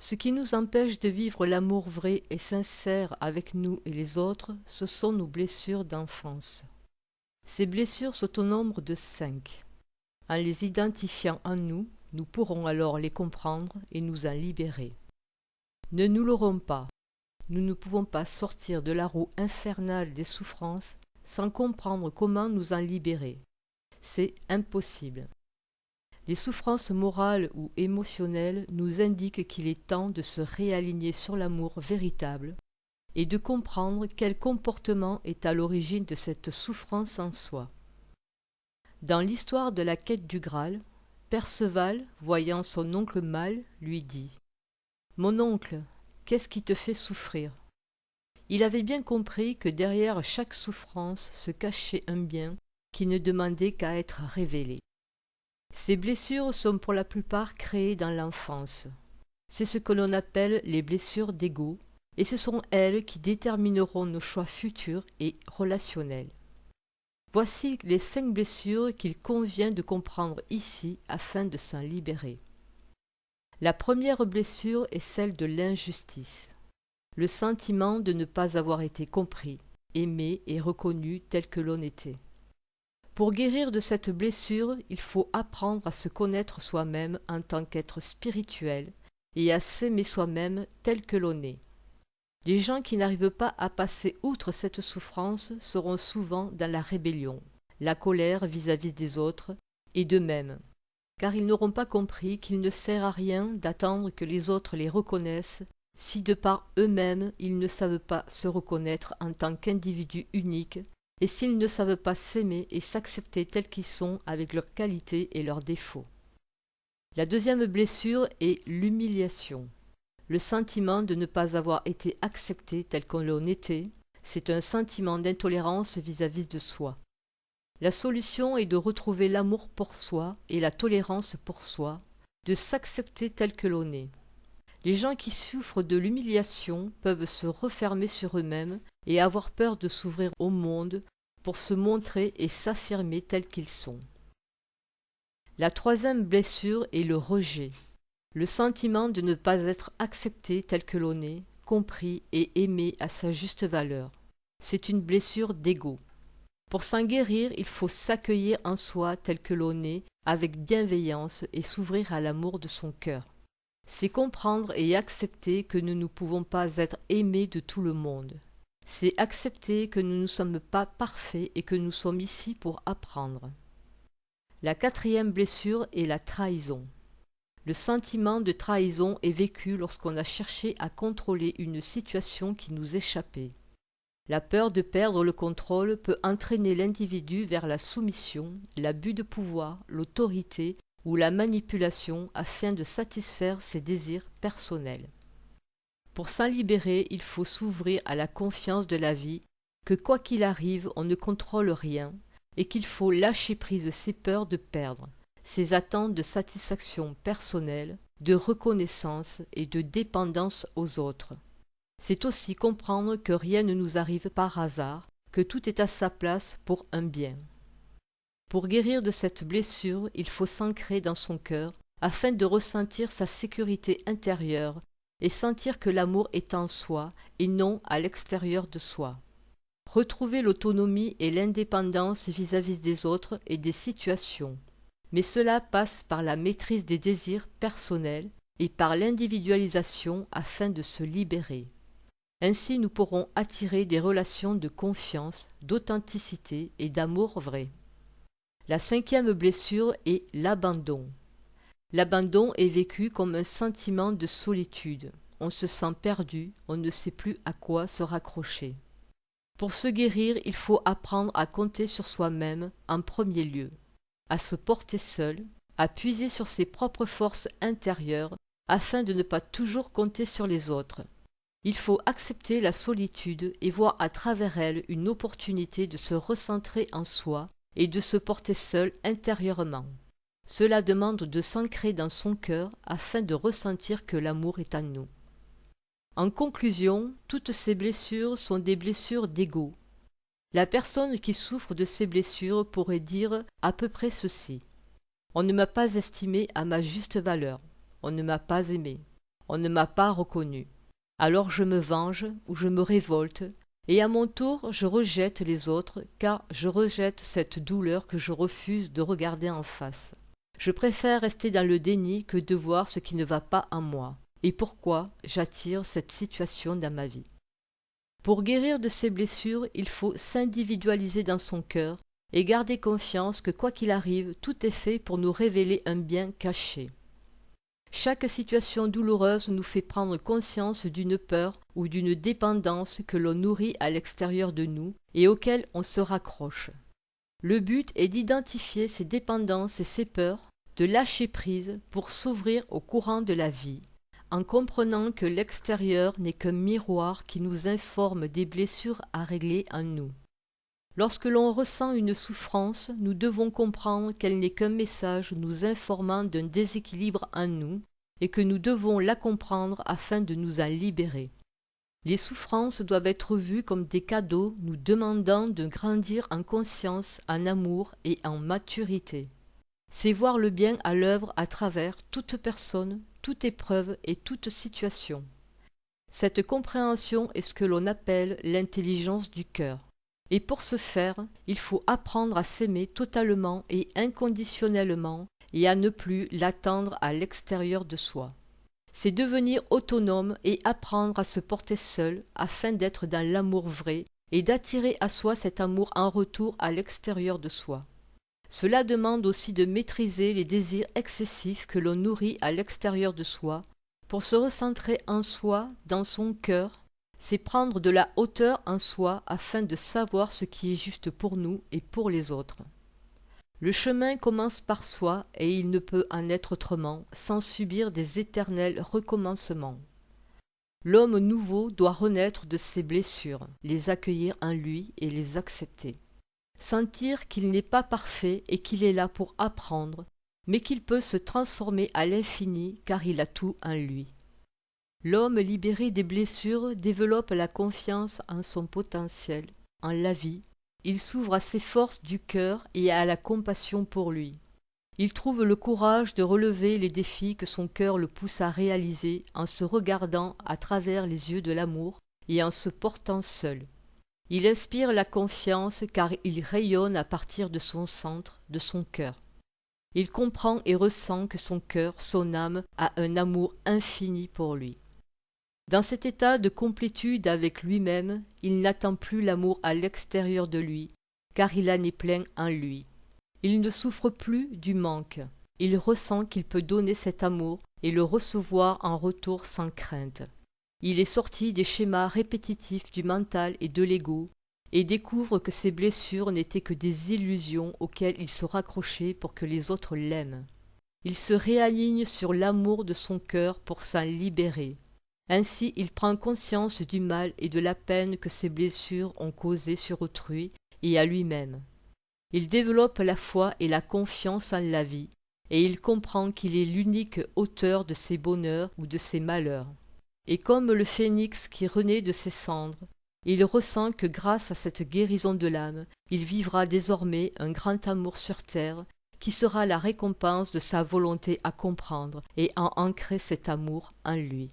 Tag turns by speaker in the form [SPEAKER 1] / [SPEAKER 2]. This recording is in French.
[SPEAKER 1] Ce qui nous empêche de vivre l'amour vrai et sincère avec nous et les autres, ce sont nos blessures d'enfance. Ces blessures sont au nombre de 5. En les identifiant en nous, nous pourrons alors les comprendre et nous en libérer. Ne nous leurrons pas, nous ne pouvons pas sortir de la roue infernale des souffrances sans comprendre comment nous en libérer. C'est impossible. Les souffrances morales ou émotionnelles nous indiquent qu'il est temps de se réaligner sur l'amour véritable et de comprendre quel comportement est à l'origine de cette souffrance en soi. Dans l'histoire de la quête du Graal, Perceval, voyant son oncle mal, lui dit « Mon oncle, qu'est-ce qui te fait souffrir ?» Il avait bien compris que derrière chaque souffrance se cachait un bien qui ne demandait qu'à être révélé. Ces blessures sont pour la plupart créées dans l'enfance. C'est ce que l'on appelle les blessures d'ego, et ce sont elles qui détermineront nos choix futurs et relationnels. Voici les 5 blessures qu'il convient de comprendre ici afin de s'en libérer. La première blessure est celle de l'injustice, le sentiment de ne pas avoir été compris, aimé et reconnu tel que l'on était. Pour guérir de cette blessure, il faut apprendre à se connaître soi-même en tant qu'être spirituel et à s'aimer soi-même tel que l'on est. Les gens qui n'arrivent pas à passer outre cette souffrance seront souvent dans la rébellion, la colère vis-à-vis des autres et d'eux-mêmes, car ils n'auront pas compris qu'il ne sert à rien d'attendre que les autres les reconnaissent si de par eux-mêmes ils ne savent pas se reconnaître en tant qu'individus uniques et s'ils ne savent pas s'aimer et s'accepter tels qu'ils sont avec leurs qualités et leurs défauts. La deuxième blessure est l'humiliation. Le sentiment de ne pas avoir été accepté tel que l'on était, c'est un sentiment d'intolérance vis-à-vis de soi. La solution est de retrouver l'amour pour soi et la tolérance pour soi, de s'accepter tel que l'on est. Les gens qui souffrent de l'humiliation peuvent se refermer sur eux-mêmes et avoir peur de s'ouvrir au monde pour se montrer et s'affirmer tels qu'ils sont. La troisième blessure est le rejet. Le sentiment de ne pas être accepté tel que l'on est, compris et aimé à sa juste valeur. C'est une blessure d'ego. Pour s'en guérir, il faut s'accueillir en soi tel que l'on est, avec bienveillance et s'ouvrir à l'amour de son cœur. C'est comprendre et accepter que nous ne pouvons pas être aimés de tout le monde. C'est accepter que nous ne sommes pas parfaits et que nous sommes ici pour apprendre. La quatrième blessure est la trahison. Le sentiment de trahison est vécu lorsqu'on a cherché à contrôler une situation qui nous échappait. La peur de perdre le contrôle peut entraîner l'individu vers la soumission, l'abus de pouvoir, l'autorité ou la manipulation afin de satisfaire ses désirs personnels. Pour s'en libérer, il faut s'ouvrir à la confiance de la vie, que quoi qu'il arrive, on ne contrôle rien, et qu'il faut lâcher prise ses peurs de perdre, ses attentes de satisfaction personnelle, de reconnaissance et de dépendance aux autres. C'est aussi comprendre que rien ne nous arrive par hasard, que tout est à sa place pour un bien. Pour guérir de cette blessure, il faut s'ancrer dans son cœur afin de ressentir sa sécurité intérieure et sentir que l'amour est en soi et non à l'extérieur de soi. Retrouver l'autonomie et l'indépendance vis-à-vis des autres et des situations. Mais cela passe par la maîtrise des désirs personnels et par l'individualisation afin de se libérer. Ainsi nous pourrons attirer des relations de confiance, d'authenticité et d'amour vrai. La cinquième blessure est l'abandon. L'abandon est vécu comme un sentiment de solitude. On se sent perdu, on ne sait plus à quoi se raccrocher. Pour se guérir, il faut apprendre à compter sur soi-même en premier lieu, à se porter seul, à puiser sur ses propres forces intérieures afin de ne pas toujours compter sur les autres. Il faut accepter la solitude et voir à travers elle une opportunité de se recentrer en soi et de se porter seul intérieurement. Cela demande de s'ancrer dans son cœur afin de ressentir que l'amour est en nous. En conclusion, toutes ces blessures sont des blessures d'ego. La personne qui souffre de ces blessures pourrait dire à peu près ceci. On ne m'a pas estimé à ma juste valeur. On ne m'a pas aimé. On ne m'a pas reconnu. Alors je me venge ou je me révolte, et à mon tour je rejette les autres, car je rejette cette douleur que je refuse de regarder en face. Je préfère rester dans le déni que de voir ce qui ne va pas en moi, et pourquoi j'attire cette situation dans ma vie. Pour guérir de ces blessures, il faut s'individualiser dans son cœur et garder confiance que quoi qu'il arrive, tout est fait pour nous révéler un bien caché. Chaque situation douloureuse nous fait prendre conscience d'une peur ou d'une dépendance que l'on nourrit à l'extérieur de nous et auquel on se raccroche. Le but est d'identifier ces dépendances et ces peurs, de lâcher prise pour s'ouvrir au courant de la vie, en comprenant que l'extérieur n'est qu'un miroir qui nous informe des blessures à régler en nous. Lorsque l'on ressent une souffrance, nous devons comprendre qu'elle n'est qu'un message nous informant d'un déséquilibre en nous et que nous devons la comprendre afin de nous en libérer. Les souffrances doivent être vues comme des cadeaux nous demandant de grandir en conscience, en amour et en maturité. C'est voir le bien à l'œuvre à travers toute personne, toute épreuve et toute situation. Cette compréhension est ce que l'on appelle l'intelligence du cœur. Et pour ce faire, il faut apprendre à s'aimer totalement et inconditionnellement et à ne plus l'attendre à l'extérieur de soi. C'est devenir autonome et apprendre à se porter seul afin d'être dans l'amour vrai et d'attirer à soi cet amour en retour à l'extérieur de soi. Cela demande aussi de maîtriser les désirs excessifs que l'on nourrit à l'extérieur de soi pour se recentrer en soi, dans son cœur. C'est prendre de la hauteur en soi afin de savoir ce qui est juste pour nous et pour les autres. Le chemin commence par soi et il ne peut en être autrement sans subir des éternels recommencements. L'homme nouveau doit renaître de ses blessures, les accueillir en lui et les accepter. Sentir qu'il n'est pas parfait et qu'il est là pour apprendre, mais qu'il peut se transformer à l'infini car il a tout en lui. L'homme libéré des blessures développe la confiance en son potentiel, en la vie. Il s'ouvre à ses forces du cœur et à la compassion pour lui. Il trouve le courage de relever les défis que son cœur le pousse à réaliser en se regardant à travers les yeux de l'amour et en se portant seul. Il inspire la confiance car il rayonne à partir de son centre, de son cœur. Il comprend et ressent que son cœur, son âme, a un amour infini pour lui. Dans cet état de complétude avec lui-même, il n'attend plus l'amour à l'extérieur de lui, car il en est plein en lui. Il ne souffre plus du manque. Il ressent qu'il peut donner cet amour et le recevoir en retour sans crainte. Il est sorti des schémas répétitifs du mental et de l'ego et découvre que ses blessures n'étaient que des illusions auxquelles il se raccrochait pour que les autres l'aiment. Il se réaligne sur l'amour de son cœur pour s'en libérer. Ainsi, il prend conscience du mal et de la peine que ses blessures ont causé sur autrui et à lui-même. Il développe la foi et la confiance en la vie, et il comprend qu'il est l'unique auteur de ses bonheurs ou de ses malheurs. Et comme le phénix qui renaît de ses cendres, il ressent que grâce à cette guérison de l'âme, il vivra désormais un grand amour sur terre, qui sera la récompense de sa volonté à comprendre et à ancrer cet amour en lui.